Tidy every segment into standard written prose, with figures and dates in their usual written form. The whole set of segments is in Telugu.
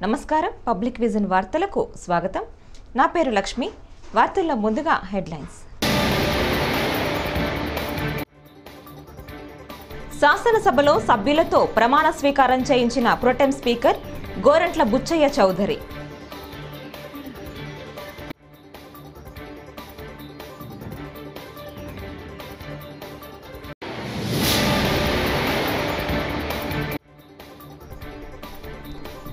నమస్కారం పబ్లిక్ విజన్ వార్తలకు స్వాగతం. నా పేరు లక్ష్మి. వార్తల్లో ముందుగా హెడ్లైన్స్. శాసనసభలో సభ్యులతో ప్రమాణ స్వీకారం చేయించిన ప్రొటెం స్పీకర్ గోరంట్ల బుచ్చయ్య చౌదరి.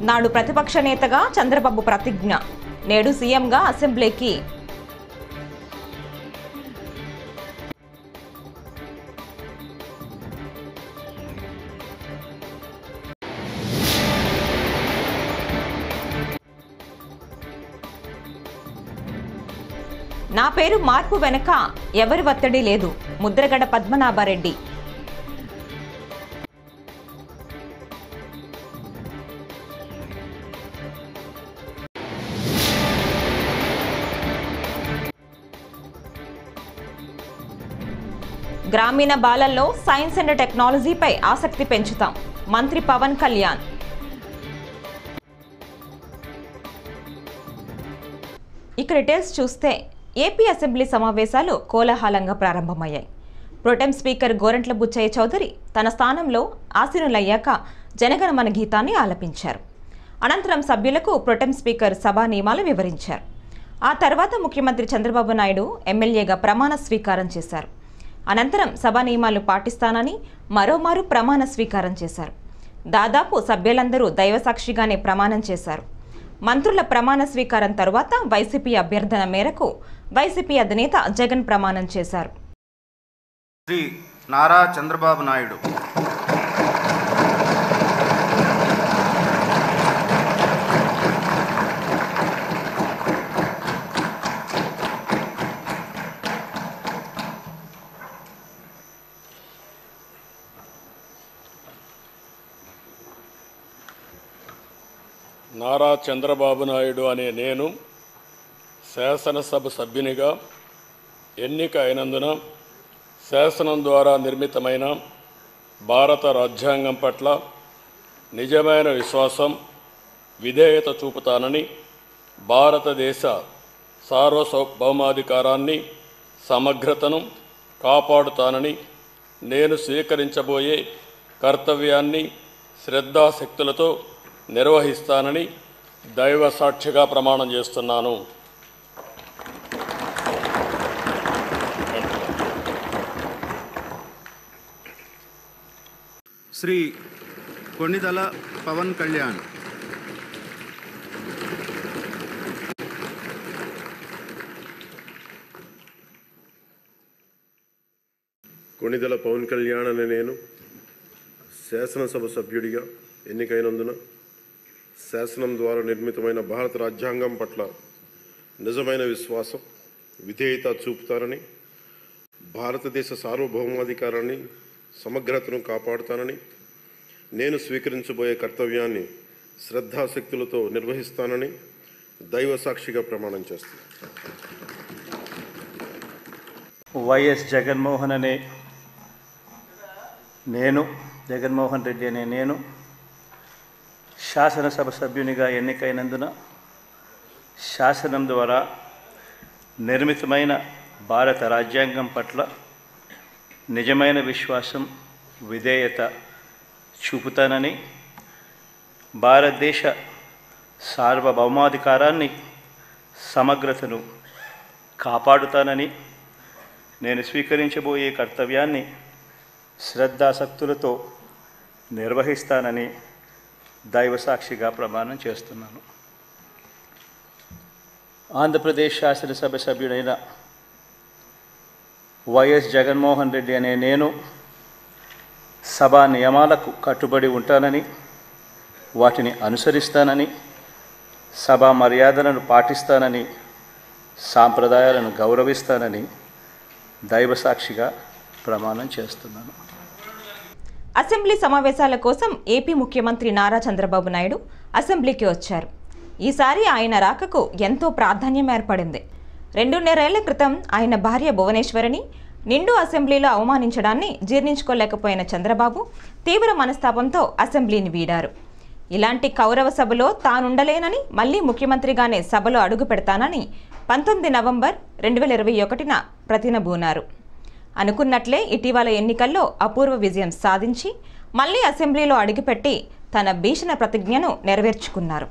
నాడు ప్రతిపక్ష నేతగా చంద్రబాబు ప్రతిజ్ఞ, నేడు సీఎంగా అసెంబ్లీకి. నా పేరు మార్పు వెనక ఎవరి ఒత్తిడి లేదు, ముద్రగడ పద్మనాభరెడ్డి. గ్రామీణ బాలల్లో సైన్స్ అండ్ టెక్నాలజీపై ఆసక్తి పెంచుతాం, మంత్రి పవన్ కళ్యాణ్. ఇక డీటెయిల్స్ చూస్తే ఏపీ అసెంబ్లీ సమావేశాలు కోలాహలంగా ప్రారంభమయ్యాయి. ప్రొటెం స్పీకర్ గోరంట్ల బుచ్చయ్య చౌదరి తన స్థానంలో ఆసీనులయ్యాక జనగణమన గీతాన్ని ఆలపించారు. అనంతరం సభ్యులకు ప్రొటెం స్పీకర్ సభా నియమాలు వివరించారు. ఆ తర్వాత ముఖ్యమంత్రి చంద్రబాబు నాయుడు ఎమ్మెల్యేగా ప్రమాణ స్వీకారం చేశారు. అనంతరం సభా నియమాలు పాటిస్తానని మరోమారు ప్రమాణ స్వీకారం చేశారు. దాదాపు సభ్యులందరూ దైవసాక్షిగానే ప్రమాణం చేశారు. మంత్రుల ప్రమాణ స్వీకారం తరువాత వైసీపీ అభ్యర్థన మేరకు వైసీపీ అధినేత జగన్ ప్రమాణం చేశారు. శ్రీ నారా చంద్రబాబు నాయుడు నారా చంద్రబాబు నాయుడు అనే నేను శాసనసభ సభ్యునిగా ఎన్నిక అయినందున శాసనం ద్వారా నిర్మితమైన భారత రాజ్యాంగం పట్ల నిజమైన విశ్వాసం, విధేయత చూపుతానని, భారతదేశ సార్వభౌమాధికారాన్ని, సమగ్రతను కాపాడుతానని, నేను స్వీకరించబోయే కర్తవ్యాన్ని శ్రద్ధాశక్తులతో నిర్వహిస్తానని దైవ సాక్షిగా ప్రమాణం చేస్తున్నాను. శ్రీ కొణిదల పవన్ కళ్యాణ్. కొణిదల పవన్ కళ్యాణ్ అనే నేను శాసనసభ సభ్యుడిగా ఎన్నికైనందున శాసనం ద్వారా నిర్మితమైన భారత రాజ్యాంగం పట్ల నిజమైన విశ్వాసం, విధేయత చూపుతానని, భారతదేశ సార్వభౌమాధికారాన్ని, సమగ్రతను కాపాడుతానని, నేను స్వీకరించబోయే కర్తవ్యాన్ని శ్రద్ధాశక్తులతో నిర్వహిస్తానని దైవ సాక్షిగా ప్రమాణం చేస్తాను. వైఎస్ జగన్మోహన్ రెడ్డి అనే నేను శాసనసభ సభ్యునిగా ఎన్నికైనందున శాసనం ద్వారా నిర్మితమైన భారత రాజ్యాంగం పట్ల నిజమైన విశ్వాసం, విధేయత చూపుతానని, భారతదేశ సార్వభౌమాధికారాన్ని, సమగ్రతను కాపాడుతానని, నేను స్వీకరించబోయే కర్తవ్యాన్ని శ్రద్ధాశక్తులతో నిర్వహిస్తానని దైవసాక్షిగా ప్రమాణం చేస్తున్నాను. ఆంధ్రప్రదేశ్ శాసనసభ సభ్యుడైన వైఎస్ జగన్మోహన్ రెడ్డి అనే నేను సభా నియమాలకు కట్టుబడి ఉంటానని, వాటిని అనుసరిస్తానని, సభా మర్యాదలను పాటిస్తానని, సాంప్రదాయాలను గౌరవిస్తానని దైవసాక్షిగా ప్రమాణం చేస్తున్నాను. అసెంబ్లీ సమావేశాల కోసం ఏపీ ముఖ్యమంత్రి నారా చంద్రబాబు నాయుడు అసెంబ్లీకి వచ్చారు. ఈసారి ఆయన రాకకు ఎంతో ప్రాధాన్యం ఏర్పడింది. 2.5 ఏళ్ల క్రితం ఆయన భార్య భువనేశ్వరిని నిండు అసెంబ్లీలో అవమానించడాన్ని జీర్ణించుకోలేకపోయిన చంద్రబాబు తీవ్ర మనస్తాపంతో అసెంబ్లీని వీడారు. ఇలాంటి కౌరవ సభలో తానుండలేనని మళ్లీ ముఖ్యమంత్రిగానే సభలో అడుగు పెడతానని 19 నవంబర్ 2021న ప్రతినబూనారు. అనుకున్నట్లే ఇటీవల ఎన్నికల్లో అపూర్వ విజయం సాధించి మళ్లీ అసెంబ్లీలో అడుగుపెట్టి తన భీషణ ప్రతిజ్ఞను నెరవేర్చుకున్నారు.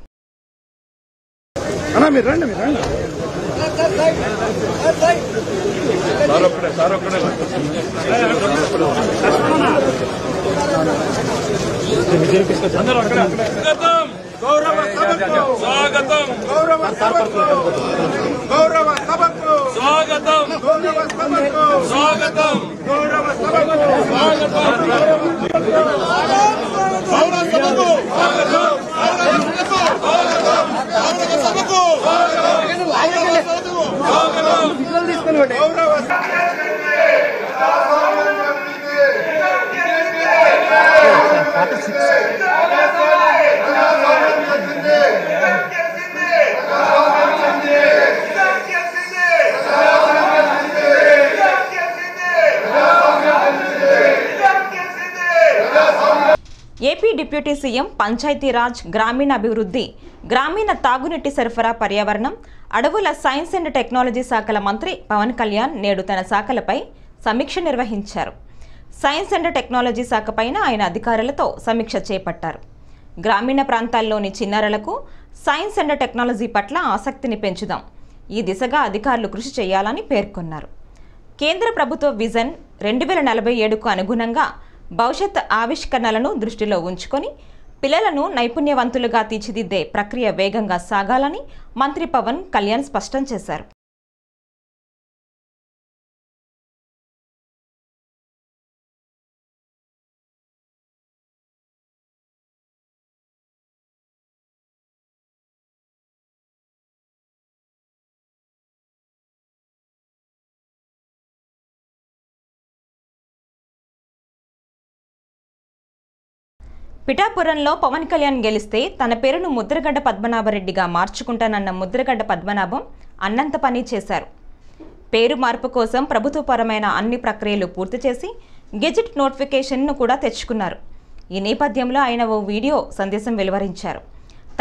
ఏపీ డిప్యూటీ సీఎం పంచాయతీరాజ్, గ్రామీణాభివృద్ధి, గ్రామీణ తాగునీటి సరఫరా, పర్యావరణం, అడవుల, సైన్స్ అండ్ టెక్నాలజీ శాఖల మంత్రి పవన్ కళ్యాణ్ నేడు తన శాఖలపై సమీక్ష నిర్వహించారు. సైన్స్ అండ్ టెక్నాలజీ శాఖపైన ఆయన అధికారులతో సమీక్ష చేపట్టారు. గ్రామీణ ప్రాంతాల్లోని చిన్నారులకు సైన్స్ అండ్ టెక్నాలజీ పట్ల ఆసక్తిని పెంచుదాం, ఈ దిశగా అధికారులు కృషి చేయాలని పేర్కొన్నారు. కేంద్ర ప్రభుత్వ విజన్ 2047కు అనుగుణంగా భవిష్యత్ ఆవిష్కరణలను దృష్టిలో ఉంచుకొని పిల్లలను నైపుణ్యవంతులుగా తీర్చిదిద్దే ప్రక్రియ వేగంగా సాగాలని మంత్రి పవన్ కళ్యాణ్ స్పష్టం చేశారు. పిఠాపురంలో పవన్ కళ్యాణ్ గెలిస్తే తన పేరును ముద్రగడ్డ పద్మనాభరెడ్డిగా మార్చుకుంటానన్న ముద్రగడ్డ పద్మనాభం అన్నంత పని చేశారు. పేరు మార్పు కోసం ప్రభుత్వపరమైన అన్ని ప్రక్రియలు పూర్తి చేసి గెజెట్ నోటిఫికేషన్ను కూడా తెచ్చుకున్నారు. ఈ నేపథ్యంలో ఆయన ఓ వీడియో సందేశం వెలువరించారు.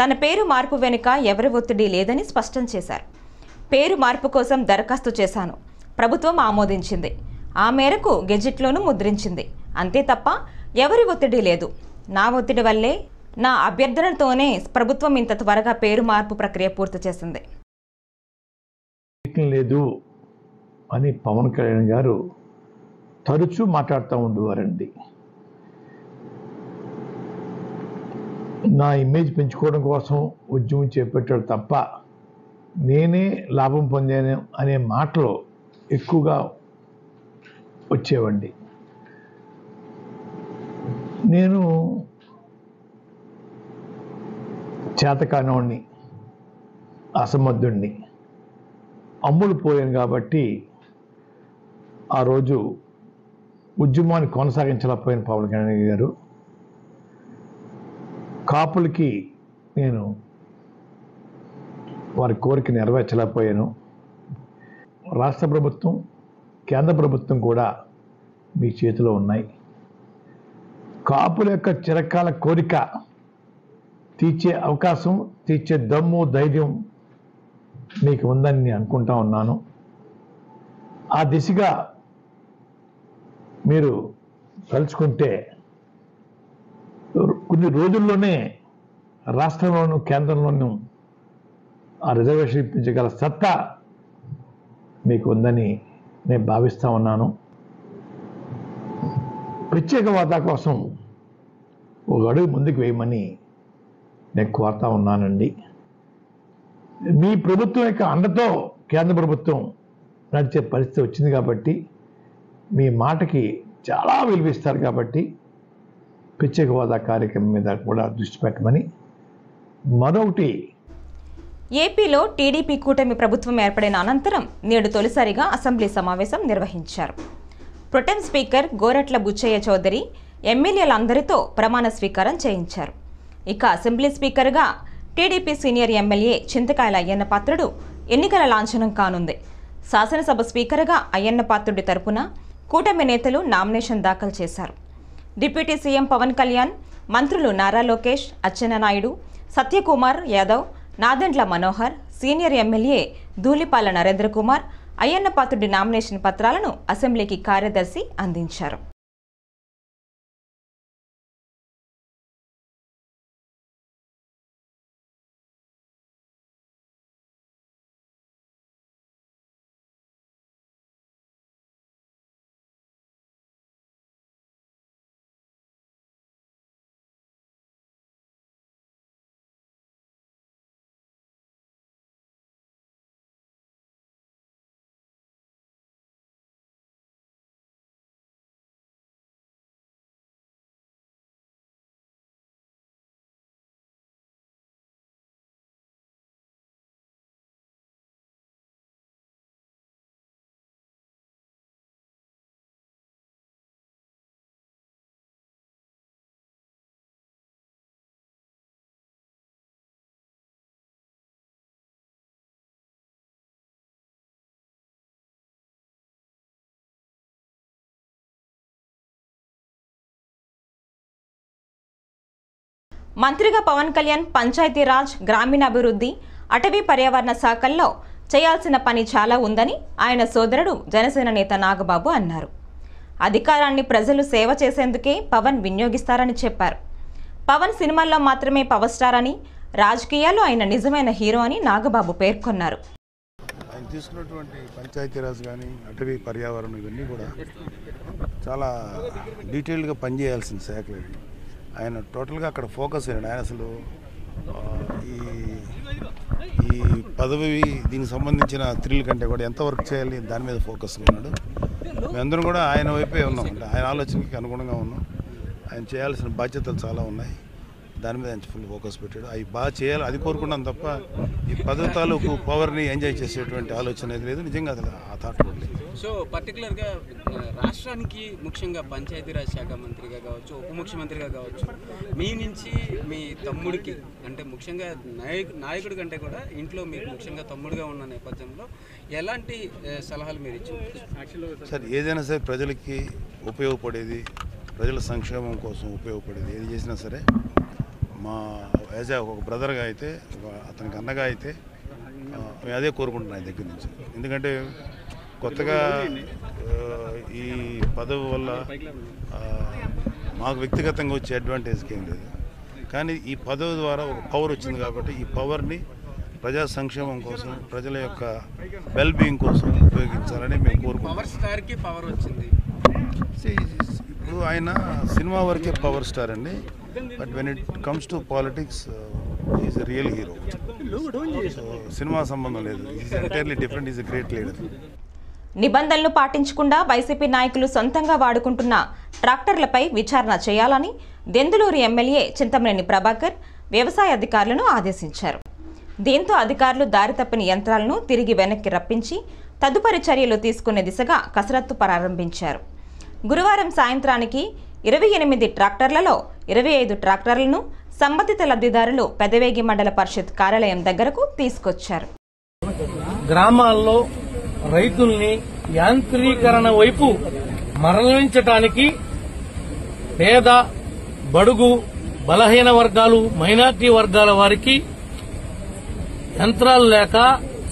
తన పేరు మార్పు వెనుక ఎవరి ఒత్తిడి లేదని స్పష్టం చేశారు. పేరు మార్పు కోసం దరఖాస్తు చేశాను, ప్రభుత్వం ఆమోదించింది, ఆ మేరకు గెజెట్లోనూ ముద్రించింది, అంతే తప్ప ఎవరి ఒత్తిడి లేదు. నా ఒత్తిడి వల్లే, నా అభ్యర్థనతోనే ప్రభుత్వం ఇంత త్వరగా పేరు మార్పు ప్రక్రియ పూర్తి చేసింది. లేదు అని పవన్ కళ్యాణ్ గారు తరచూ మాట్లాడుతూ ఉండేవారండి. నా ఇమేజ్ పెంచుకోవడం కోసం ఉద్యమం చేపట్టాడు తప్ప నేనే లాభం పొందాను అనే మాటలు ఎక్కువగా వచ్చేవండి. నేను చేతకానోడిని, అసమర్థుడిని, అమ్ములు పోయాను కాబట్టి ఆ రోజు ఉద్యమాన్ని కొనసాగించలేకపోయిన పవన్ కళ్యాణ్ గారు కాపులకి నేను వారి కోరిక నెరవేర్చలేకపోయాను. రాష్ట్ర ప్రభుత్వం, కేంద్ర ప్రభుత్వం కూడా మీ చేతిలో ఉన్నాయి. కాపుల యొక్క చిరకాల కోరిక తీర్చే అవకాశం, తీర్చే దమ్ము, ధైర్యం మీకు ఉందని నేను అనుకుంటా ఉన్నాను. ఆ దిశగా మీరు తలుచుకుంటే కొన్ని రోజుల్లోనే రాష్ట్రంలోనూ కేంద్రంలోనూ ఆ రిజర్వేషన్ ఇప్పించగల సత్తా మీకు ఉందని నేను భావిస్తూ ఉన్నాను. ప్రత్యేక హోదా కోసం ఒక అడుగు ముందుకు వేయమని నేను కోరుతా ఉన్నానండి. మీ ప్రభుత్వం యొక్క అండతో కేంద్ర ప్రభుత్వం నడిచే పరిస్థితి వచ్చింది కాబట్టి మీ మాటకి చాలా విలువిస్తారు కాబట్టి ప్రత్యేక హోదా కార్యక్రమం మీద కూడా దృష్టి పెట్టమని. మరొకటి, ఏపీలో టీడీపీ కూటమి ప్రభుత్వం ఏర్పడిన అనంతరం నేడు తొలిసారిగా అసెంబ్లీ సమావేశం నిర్వహించారు. ప్రొటెం స్పీకర్ గోరట్ల బుచ్చయ్య చౌదరి ఎమ్మెల్యేలందరితో ప్రమాణ స్వీకారం చేయించారు. ఇక అసెంబ్లీ స్పీకర్గా టీడీపీ సీనియర్ ఎమ్మెల్యే చింతకాయల అయ్యన్న పాత్రుడు ఎన్నికల లాంఛనం కానుంది. శాసనసభ స్పీకర్గా అయ్యన్న పాత్రుడి తరపున కూటమి నేతలు నామినేషన్ దాఖలు చేశారు. డిప్యూటీ సీఎం పవన్ కళ్యాణ్, మంత్రులు నారా లోకేష్, అచ్చెన్నాయుడు, సత్యకుమార్ యాదవ్, నాదెండ్ల మనోహర్, సీనియర్ ఎమ్మెల్యే ధూళిపాల నరేంద్ర కుమార్, అయ్యన్నపాత్రుడి నామినేషన్ పత్రాలను అసెంబ్లీకి కార్యదర్శి అందించారు. మంత్రిగా పవన్ కళ్యాణ్ పంచాయతీరాజ్, గ్రామీణాభివృద్ధి, అటవీ పర్యావరణ శాఖల్లో చేయాల్సిన పని చాలా ఉందని ఆయన సోదరుడు జనసేన నేత నాగబాబు అన్నారు. అధికారాన్ని ప్రజలు సేవ చేసేందుకే పవన్ వినియోగిస్తారని చెప్పారు. పవన్ సినిమాల్లో మాత్రమే పవర్ స్టార్ అని, రాజకీయాల్లో ఆయన నిజమైన హీరో అని నాగబాబు పేర్కొన్నారు. ఆయన తీసుకున్నటువంటి పంచాయతీరాజ్ కానీ అటవీ పర్యావరణం ఇవన్నీ కూడా చాలా డీటెయిల్డ్గా పనిచేయాల్సిన శాఖలు ఇవి. ఆయన టోటల్గా అక్కడ ఫోకస్ అయ్యాడు. ఆయన అసలు ఈ పదవి దీనికి సంబంధించిన థ్రిల్ కంటే కూడా ఎంత వర్క్ చేయాలి దాని మీద ఫోకస్గా ఉన్నాడు. మేమందరం కూడా ఆయన వైపే ఉన్నాం, అంటే ఆయన ఆలోచనకి అనుగుణంగా ఉన్నాం. ఆయన చేయాల్సిన బాధ్యతలు చాలా ఉన్నాయి, దాని మీద ఆయన ఫుల్ ఫోకస్ పెట్టాడు. అవి బాగా చేయాలి అది కోరుకున్నాం తప్ప ఈ పదవి తాలూకు పవర్ని ఎంజాయ్ చేసేటువంటి ఆలోచన అయితే లేదు. నిజంగా అసలు ఆ థాట్ కూడా లేదు. సో పర్టికులర్గా రాష్ట్రానికి ముఖ్యంగా పంచాయతీరాజ్ శాఖ మంత్రిగా కావచ్చు, ఉప ముఖ్యమంత్రిగా కావచ్చు, మీ నుంచి మీ తమ్ముడికి అంటే ముఖ్యంగా నాయకుడి కంటే కూడా ఇంట్లో మీకు ముఖ్యంగా తమ్ముడుగా ఉన్న నేపథ్యంలో ఎలాంటి సలహాలు మీరు ఇచ్చారు? సార్ ఏదైనా సరే ప్రజలకి ఉపయోగపడేది, ప్రజల సంక్షేమం కోసం ఉపయోగపడేది ఏది చేసినా సరే మా యాజ్ ఒక బ్రదర్గా అయితే, అతనికి అన్నగా అయితే అదే కోరుకుంటున్నాను ఆయన దగ్గర నుంచి. ఎందుకంటే కొత్తగా ఈ పదవి వల్ల మాకు వ్యక్తిగతంగా వచ్చే అడ్వాంటేజ్కి ఏం లేదు, కానీ ఈ పదవి ద్వారా ఒక పవర్ వచ్చింది కాబట్టి ఈ పవర్ని ప్రజా సంక్షేమం కోసం, ప్రజల యొక్క వెల్ బీయింగ్ కోసం ఉపయోగించాలని మేము కోరుకుంటున్నాం. పవర్ స్టార్కి పవర్ వచ్చింది. ఇప్పుడు ఆయన సినిమా వరకే పవర్ స్టార్ అండి, but when it comes to politics is a real hero. So cinema సంబంధం లేదు, is entirely different, is a great leader. నిబంధనలు పాటించకుండా వైసీపీ నాయకులు సొంతంగా వాడుకుంటున్న ట్రాక్టర్లపై విచారణ చేయాలని దెందులూరు ఎమ్మెల్యే చింతమనేని ప్రభాకర్ వ్యవసాయ అధికారులను ఆదేశించారు. దీంతో అధికారులు దారి తప్పిన యంత్రాలను తిరిగి వెనక్కి రప్పించి తదుపరి చర్యలు తీసుకునే దిశగా కసరత్తు ప్రారంభించారు. గురువారం సాయంత్రానికి 28 ట్రాక్టర్లలో 25 ట్రాక్టర్లను సంబంధిత లబ్ధిదారులు పెదవేగి మండల పరిషత్ కార్యాలయం దగ్గరకు తీసుకొచ్చారు. గ్రామాల్లో రైతుల్ని యాంత్రీకరణ వైపు మరలించటానికి పేద, బడుగు, బలహీన వర్గాలు, మైనార్టీ వర్గాల వారికి యంత్రాలు లేక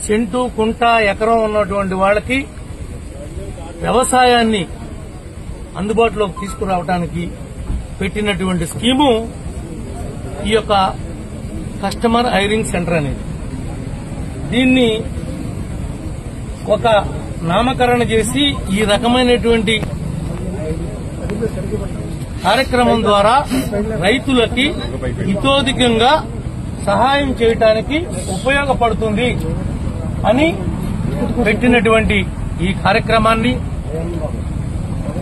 సెంటు, కుంట, ఎకరం ఉన్నటువంటి వాళ్ళకి వ్యవసాయాన్ని అందుబాటులోకి తీసుకురావడానికి పెట్టినటువంటి స్కీము ఈ యొక్క కస్టమర్ హైరింగ్ సెంటర్ అనేది. దీన్ని ఒక నామకరణ చేసి ఈ రకమైనటువంటి కార్యక్రమం ద్వారా రైతులకి హితోధికంగా సహాయం చేయడానికి ఉపయోగపడుతుంది అని పెట్టినటువంటి ఈ కార్యక్రమాన్ని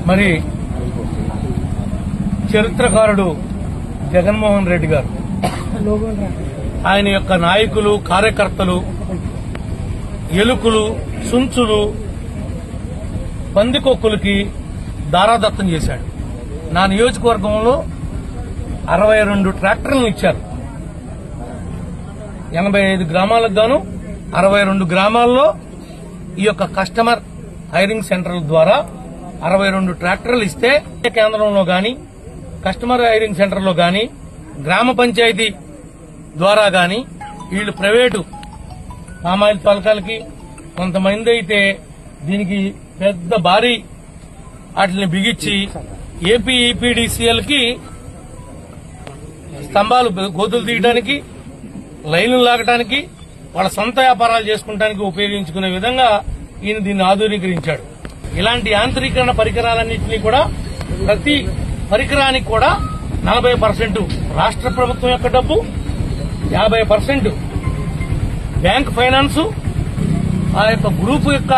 మరి చరిత్రకారుడు జగన్మోహన్ రెడ్డి గారు, ఆయన యొక్క నాయకులు, కార్యకర్తలు, ఎలుకలు, సుంచులు, పందికొక్కులకి దారాదత్తం చేశాడు. నా నియోజకవర్గంలో 62 ట్రాక్టర్లను ఇచ్చారు. 85 గ్రామాలకు గాను 62 గ్రామాల్లో ఈ యొక్క కస్టమర్ హైరింగ్ సెంటర్ల ద్వారా 62 ట్రాక్టర్లు ఇస్తే కేంద్రంలో గాని కస్టమర్ హైరింగ్ సెంటర్లో కానీ గ్రామ పంచాయతీ ద్వారా కానీ వీళ్ళు ప్రైవేటు పామాయిల్ పలకాలకి కొంతమంది అయితే దీనికి పెద్ద భారీ వాటిని బిగించి ఏపీ ఈపీడీసీఎల్కి స్తంభాలు గోతులు తీయడానికి లైన్లు లాగడానికి వాళ్ళ సొంత వ్యాపారాలు చేసుకోవడానికి ఉపయోగించుకునే విధంగా ఈయన దీన్ని ఆధునీకరించాడు. ఇలాంటి యాంత్రీకరణ పరికరాలన్నింటినీ కూడా ప్రతి పరికరానికి కూడా 40% రాష్ట్ర ప్రభుత్వం యొక్క డబ్బు, 50% బ్యాంక్ ఫైనాన్స్, ఆ యొక్క గ్రూప్ యొక్క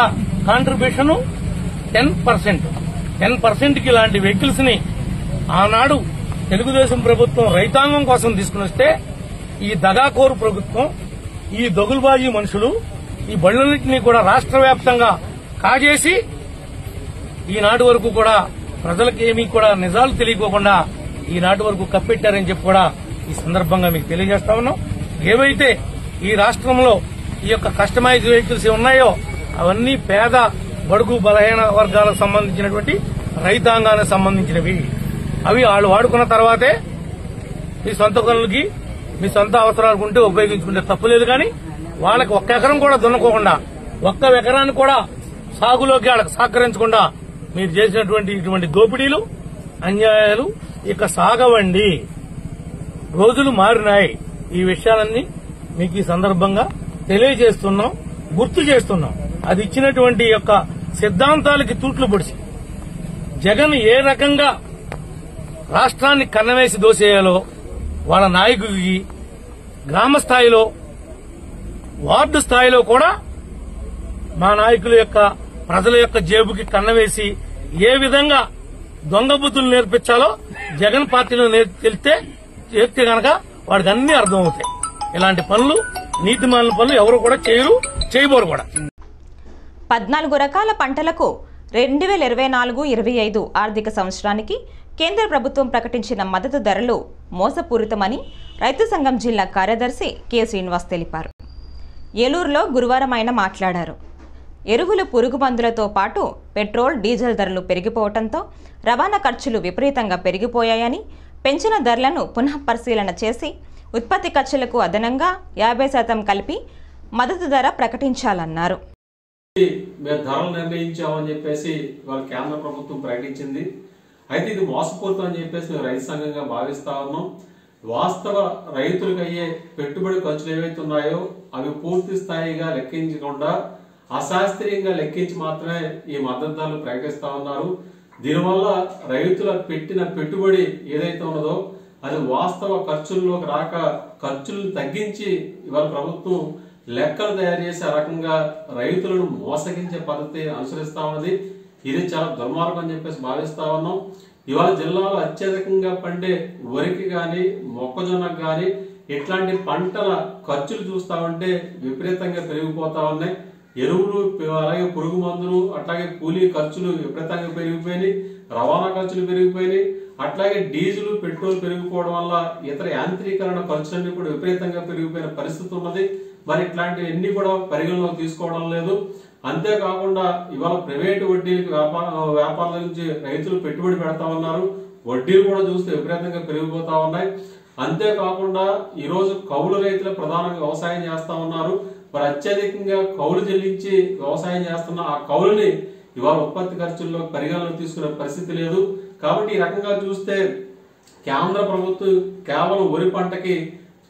కాంట్రిబ్యూషన్ 10%కి ఇలాంటి వెహికల్స్ ని ఆనాడు తెలుగుదేశం ప్రభుత్వం రైతాంగం కోసం తీసుకుని వస్తే ఈ దగాకోరు ప్రభుత్వం, ఈ దొగులుబాజీ మనుషులు ఈ బళ్లన్నింటినీ కూడా రాష్ట్ర వ్యాప్తంగా కాజేసి ఈనాటి వరకు కూడా ప్రజలకు ఏమీ కూడా నిజాలు తెలియకోకుండా ఈనాటి వరకు కప్పెట్టారని చెప్పి కూడా ఈ సందర్భంగా మీకు తెలియజేస్తా ఉన్నాం. ఏవైతే ఈ రాష్ట్రంలో ఈ యొక్క కస్టమైజ్ వెహికల్స్ ఉన్నాయో అవన్నీ పేద బడుగు బలహీన వర్గాలకు సంబంధించినటువంటి రైతాంగానికి సంబంధించినవి. అవి వాళ్ళు వాడుకున్న తర్వాతే మీ సొంత పనులకి మీ సొంత అవసరాలకు ఉంటే ఉపయోగించుకుంటే తప్పులేదు. కానీ వాళ్ళకి ఒక్క ఎకరం కూడా దున్నకోకుండా, ఒక్క ఎకరాన్ని కూడా సాగులోకి వాళ్ళకి సహకరించకుండా మీరు చేసినటువంటి ఇటువంటి దోపిడీలు, అన్యాయాలు ఇక సాగవండి. రోజులు మారినాయి. ఈ విషయాలన్నీ మీకు ఈ సందర్భంగా తెలియజేస్తున్నాం, గుర్తు చేస్తున్నాం. అది ఇచ్చినటువంటి యొక్క సిద్ధాంతాలకి తూట్లు పొడిచి జగన్ ఏ రకంగా రాష్ట్రాన్ని కన్నవేసి దోసేయాలో వాళ్ళ నాయకుడికి గ్రామ స్థాయిలో, వార్డు స్థాయిలో కూడా మా నాయకుల యొక్క ప్రజల యొక్క జేబుకి కన్నవేసి ఏ విధంగా దొంగ బుద్ధులు నేర్పించాలో జగన్ పార్టీలో చేస్తే గనక వాడికి అన్ని అర్థమవుతాయి. ఇలాంటి పనులు, నీతిమాలిన పనులు ఎవరు కూడా చేయబోరు కూడా. 14 రకాల పంటలకు 2024-25 ఆర్థిక సంవత్సరానికి కేంద్ర ప్రభుత్వం ప్రకటించిన మద్దతు ధరలు మోసపూరితమని రైతు సంఘం జిల్లా కార్యదర్శి కె శ్రీనివాస్ తెలిపారు. ఏలూరులో గురువారం ఆయన మాట్లాడారు. ఎరువులు, పురుగు మందులతో పాటు పెట్రోల్, డీజిల్ ధరలు పెరిగిపోవడంతో రవాణా ఖర్చులు విపరీతంగా పెరిగిపోయాయని, పెంచిన ధరలను పునః పరిశీలన చేసి ఉత్పత్తి ఖర్చులకు అదనంగా 50% కలిపి మద్దతు ధర ప్రకటించాలన్నారు. మేము ధరలు నిర్ణయించామని చెప్పేసి వాళ్ళ కేంద్ర ప్రభుత్వం ప్రకటించింది. అయితే ఇది మోసపూరితం అని చెప్పేసి మేము రైతు సంఘంగా భావిస్తా ఉన్నాం. వాస్తవ రైతులకు అయ్యే పెట్టుబడి ఖర్చులు ఏవైతే ఉన్నాయో అవి పూర్తి స్థాయిగా లెక్కించకుండా అశాస్త్రీయంగా లెక్కించి మాత్రమే ఈ మద్దతు ధరలు ప్రకటిస్తా ఉన్నారు. దీనివల్ల రైతుల పెట్టిన పెట్టుబడి ఏదైతే ఉన్నదో అది వాస్తవ ఖర్చుల్లోకి రాక ఖర్చులను తగ్గించి ఇవాళ ప్రభుత్వం లెక్కలు తయారు చేసి ఆ రకంగా రైతులను మోసగించే పద్ధతి అనుసరిస్తా ఉన్నది. ఇది చాలా దుర్మార్గం అని చెప్పేసి భావిస్తా ఉన్నాం. ఇవాళ జిల్లాలో అత్యధికంగా పండే వరికి గాని, మొక్కజొన్నకు గాని ఇట్లాంటి పంటల ఖర్చులు చూస్తా ఉంటే విపరీతంగా పెరిగిపోతా ఉన్నాయి. ఎరువులు, అలాగే పురుగు మందులు, అట్లాగే కూలీ ఖర్చులు విపరీతంగా పెరిగిపోయినాయి. రవాణా ఖర్చులు పెరిగిపోయినాయి. అట్లాగే డీజిల్, పెట్రోల్ పెరిగిపోవడం వల్ల ఇతర యాంత్రీకరణ ఖర్చులన్నీ కూడా విపరీతంగా పెరిగిపోయిన పరిస్థితి ఉన్నది. మరి ఇట్లాంటివన్నీ కూడా పరిగణలోకి తీసుకోవడం లేదు. అంతేకాకుండా ఇవాళ ప్రైవేటు వడ్డీలకు వ్యాపారాల నుంచి రైతులు పెట్టుబడి పెడతా ఉన్నారు. వడ్డీలు కూడా చూస్తే విపరీతంగా పెరిగిపోతా ఉన్నాయి. అంతేకాకుండా ఈ రోజు కౌలు రైతులు ప్రధానంగా వ్యవసాయం చేస్తా ఉన్నారు. మరి అత్యధికంగా కౌలు చెల్లించి వ్యవసాయం చేస్తున్న ఆ కౌలుని ఇవాళ ఉత్పత్తి ఖర్చుల్లో పరిగణలోకి తీసుకునే పరిస్థితి లేదు. కాబట్టి ఈ రకంగా చూస్తే కేంద్ర ప్రభుత్వం కేవలం వరి పంటకి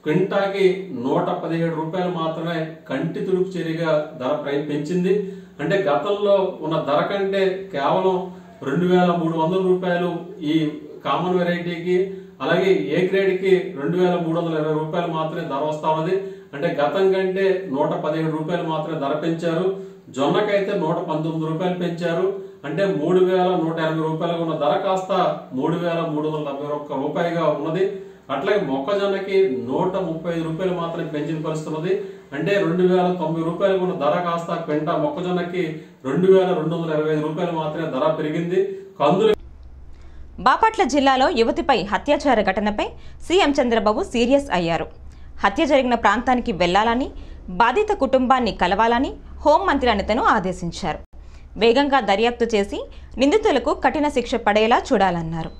క్వింటాకి 117 రూపాయలు మాత్రమే కంటి తుడుపు చర్యగా ధర పెంచింది. అంటే గతంలో ఉన్న ధర కంటే కేవలం 2300 రూపాయలు ఈ కామన్ వెరైటీకి, అలాగే ఏ గ్రేడ్ కి 2320 రూపాయలు మాత్రమే ధర వస్తా ఉన్నది. అంటే గతం కంటే 117 రూపాయలు మాత్రమే ధర పెంచారు. జొన్నకైతే 119 రూపాయలు పెంచారు. అంటే 3180 రూపాయలుగా ఉన్న ధర కాస్త 3371 రూపాయలుగా ఉన్నది. అట్లాగే మొక్కజొన్నకి 135 రూపాయలు మాత్రమే పెంచిన పరిస్థితి. అంటే 2090 రూపాయలు ఉన్న ధర కాస్త క్వింటా మొక్కజొన్నకి 2225 రూపాయలు మాత్రమే ధర పెరిగింది. కందులు బాపట్ల జిల్లాలో యువతిపై అత్యాచార ఘటనపై సీఎం చంద్రబాబు సీరియస్ అయ్యారు. హత్య జరిగిన ప్రాంతానికి వెళ్లాలని, బాధిత కుటుంబాన్ని కలవాలని హోంమంత్రి అనితను ఆదేశించారు. వేగంగా దర్యాప్తు చేసి నిందితులకు కఠిన శిక్ష పడేలా చూడాలన్నారు.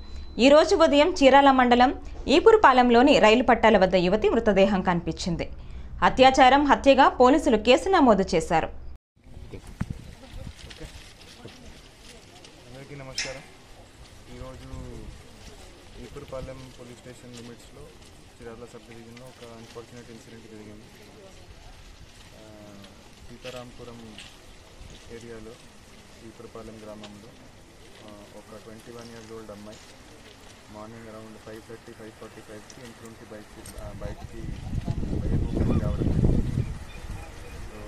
ఈ రోజు ఉదయం చీరాల మండలం ఈపురుపాలెంలోని రైలు పట్టాల వద్ద యువతి మృతదేహం కనిపించింది. అత్యాచారం, హత్యగా పోలీసులు కేసు నమోదు చేశారు. అందరికీ నమస్కారం. ఈరోజు ఈపురుపాలెం పోలీస్ స్టేషన్ లిమిట్స్లో చీరాల సబ్ డివిజన్లో ఒక అన్ఫార్చునేట్ ఇన్సిడెంట్ జరిగింది. సీతారాంపురం ఏరియాలో ఈపురుపాలెం గ్రామంలో ఒక 21 years old అమ్మాయి మార్నింగ్ అరౌండ్ 5:30-5:45కి ఇంట్లో నుంచి బయటికి రావడం. సో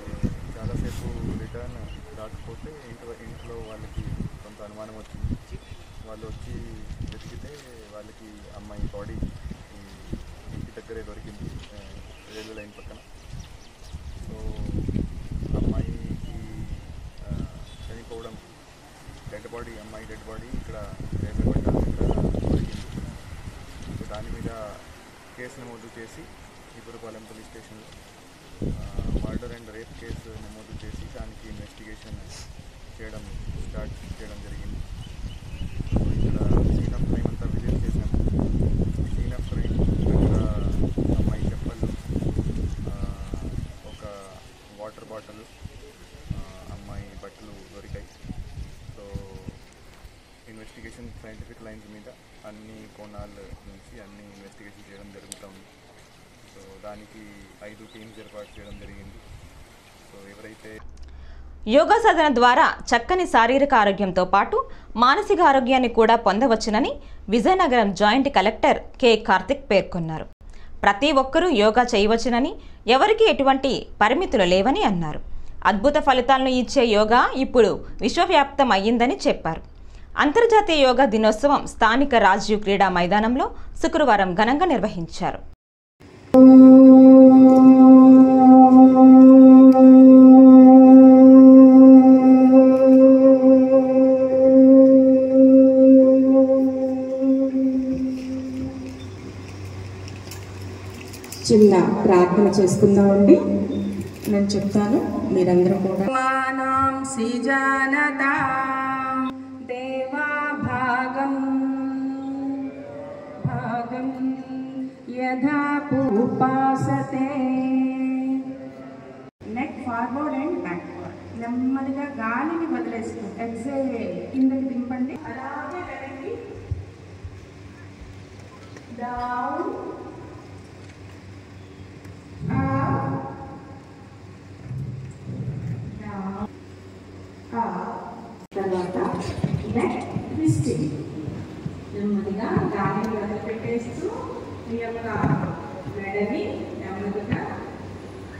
చాలాసేపు రిటర్న్ రాకపోతే ఇంట్లో వాళ్ళకి కొంత అనుమానం వచ్చింది. వాళ్ళు వచ్చి వెతికితే వాళ్ళకి అమ్మాయి బాడీ ఇంటి దగ్గరే దొరికింది, రైల్వే లైన్ పక్కన. సో అమ్మాయికి చనిపోవడం, అమ్మాయి డెడ్ బాడీ ఇక్కడ రైల్వే పట్టాల దగ్గర దొరికింది. సో దాని మీద కేసు నమోదు చేసి ఈపురుపాలెం పోలీస్ స్టేషన్లో మర్డర్ అండ్ రేప్ కేసు నమోదు చేసి దానికి ఇన్వెస్టిగేషన్ స్టార్ట్ చేయడం జరిగింది. ఇక్కడ సీన్ ఆఫ్ క్రైమ్ అంతా విజిట్ చేసాం. సీన్ ఆఫ్ క్రైమ్ దగ్గర అమ్మాయి చెప్పలు, ఒక వాటర్ బాటిల్, అమ్మాయి బట్టలు దొరికాయి. సో ఇన్వెస్టిగేషన్ సైంటిఫిక్ లైన్స్ మీద అన్ని కోణాల నుంచి అన్ని ఇన్వెస్టిగేషన్ చేయడం జరుగుతుంది. సో దానికి 5 టీమ్స్ ఏర్పాటు చేయడం జరిగింది. సో ఎవరైతే యోగా సాధన ద్వారా చక్కని శారీరక ఆరోగ్యంతో పాటు మానసిక ఆరోగ్యాన్ని కూడా పొందవచ్చునని Vizianagaram joint collector K Karthik పేర్కొన్నారు. ప్రతి ఒక్కరూ యోగా చేయవచ్చునని, ఎవరికీ ఎటువంటి పరిమితులు లేవని అన్నారు. అద్భుత ఫలితాలను ఇచ్చే యోగా ఇప్పుడు విశ్వవ్యాప్తం అయ్యిందని చెప్పారు. అంతర్జాతీయ యోగా దినోత్సవం స్థానిక రాజీవ్ క్రీడా మైదానంలో శుక్రవారం ఘనంగా నిర్వహించారు. చిన్న ప్రార్థన చేసుకుందామండి. నేను చెప్తాను, మీరందరూ కూడా మానాం సిజానతా దేవా భాగం భాగం యథా ఉపాసతే. Neck forward and backward. నెమ్మదిగా గాలిని వదిలేస్తూ ఎక్సేల్ కిందకి దింపండి. అలాగే వెనక్కి డౌన్ తర్వాత నెక్ ట్విస్టింగ్. నెమ్మదిగా గాలిని వదిలిపెట్టేస్తూ మీ యొక్క మెడని నెమ్మదిగా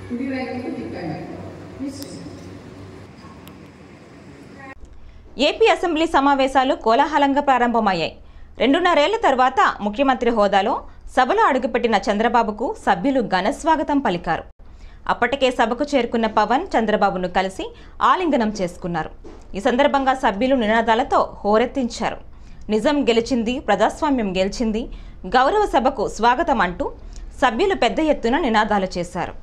కుడి వైపుకు తిప్పండి. ఏపీ అసెంబ్లీ సమావేశాలు కోలాహలంగా ప్రారంభమయ్యాయి. 2.5 ఏళ్ల తర్వాత ముఖ్యమంత్రి హోదాలో సభలో అడుగుపెట్టిన చంద్రబాబుకు సభ్యులు ఘనస్వాగతం పలికారు. అప్పటికే సభకు చేరుకున్న పవన్ చంద్రబాబును కలిసి ఆలింగనం చేసుకున్నారు. ఈ సందర్భంగా సభ్యులు నినాదాలతో హోరెత్తించారు. నిజం గెలిచింది, ప్రజాస్వామ్యం గెలిచింది, గౌరవ సభకు స్వాగతం అంటూ సభ్యులు పెద్ద ఎత్తున నినాదాలు చేశారు.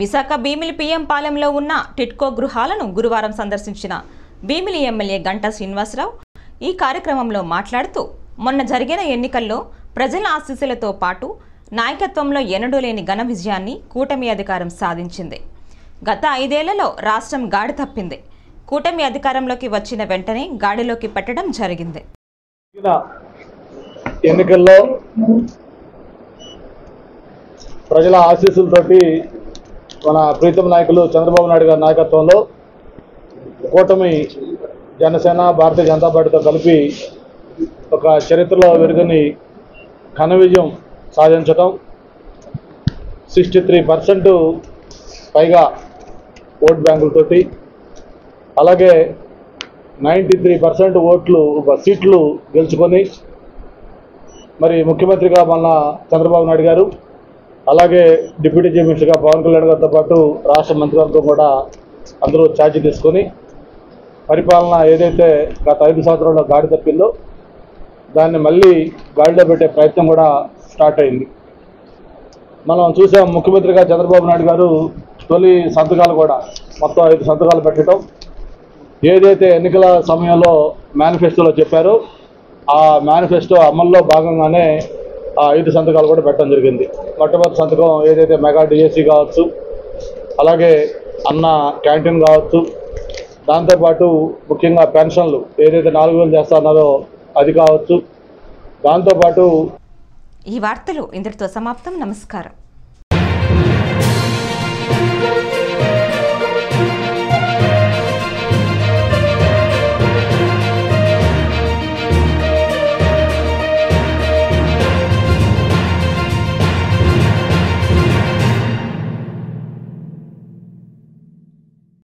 విశాఖ భీమిలి పిఎం పాలెంలో ఉన్న టిట్కో గృహాలను గురువారం సందర్శించిన భీమిలి ఎమ్మెల్యే గంటా శ్రీనివాసరావు ఈ కార్యక్రమంలో మాట్లాడుతూ, మొన్న జరిగిన ఎన్నికల్లో ప్రజల ఆశీస్సులతో పాటు నాయకత్వంలో ఎన్నడూ లేని ఘన విజయాన్ని కూటమి అధికారం సాధించింది. గత 5 ఏళ్లలో రాష్ట్రం గాడి తప్పింది. కూటమి అధికారంలోకి వచ్చిన వెంటనే గాడిలోకి పెట్టడం జరిగింది. ఎన్నికల్లో ప్రజల ఆశీస్సులతోటి మన ప్రీతం నాయకులు చంద్రబాబు నాయుడు గారి నాయకత్వంలో కూటమి జనసేన భారతీయ జనతా పార్టీతో కలిపి ఒక చరిత్రలో వెలుగని ఘన విజయం సాధించడం, 63% పైగా ఓట్ బ్యాంకులతోటి, అలాగే 93% సీట్లు గెలుచుకొని మరి ముఖ్యమంత్రిగా మన చంద్రబాబు నాయుడు గారు, అలాగే డిప్యూటీ చీఫ్ మినిస్టర్గా పవన్ కళ్యాణ్ గారితో పాటు రాష్ట్ర మంత్రివర్గం కూడా అందరూ ఛార్జీ తీసుకొని పరిపాలన ఏదైతే గత 5 సంవత్సరాల్లో గాడి తప్పిందో దాన్ని మళ్ళీ గాడిలో పెట్టే ప్రయత్నం కూడా స్టార్ట్ అయింది. మనం చూసాం ముఖ్యమంత్రిగా చంద్రబాబు నాయుడు గారు తొలి సంతకాలు కూడా మొత్తం 5 సంతకాలు పెట్టడం, ఏదైతే ఎన్నికల సమయంలో మేనిఫెస్టోలో చెప్పారో ఆ మేనిఫెస్టో అమల్లో భాగంగానే ఆ 5 సంతకాలు కూడా పెట్టడం జరిగింది. మొట్టమొదటి సంతకం ఏదైతే మెగా డిఎస్సి కావచ్చు, అలాగే అన్న క్యాంటీన్ కావచ్చు, దాంతోపాటు ముఖ్యంగా పెన్షన్లు ఏదైతే 4,000 చేస్తున్నారో అది కావచ్చు, దాంతోపాటు ఈ వార్తలు ఇంతటితో సమాప్తం. నమస్కారం.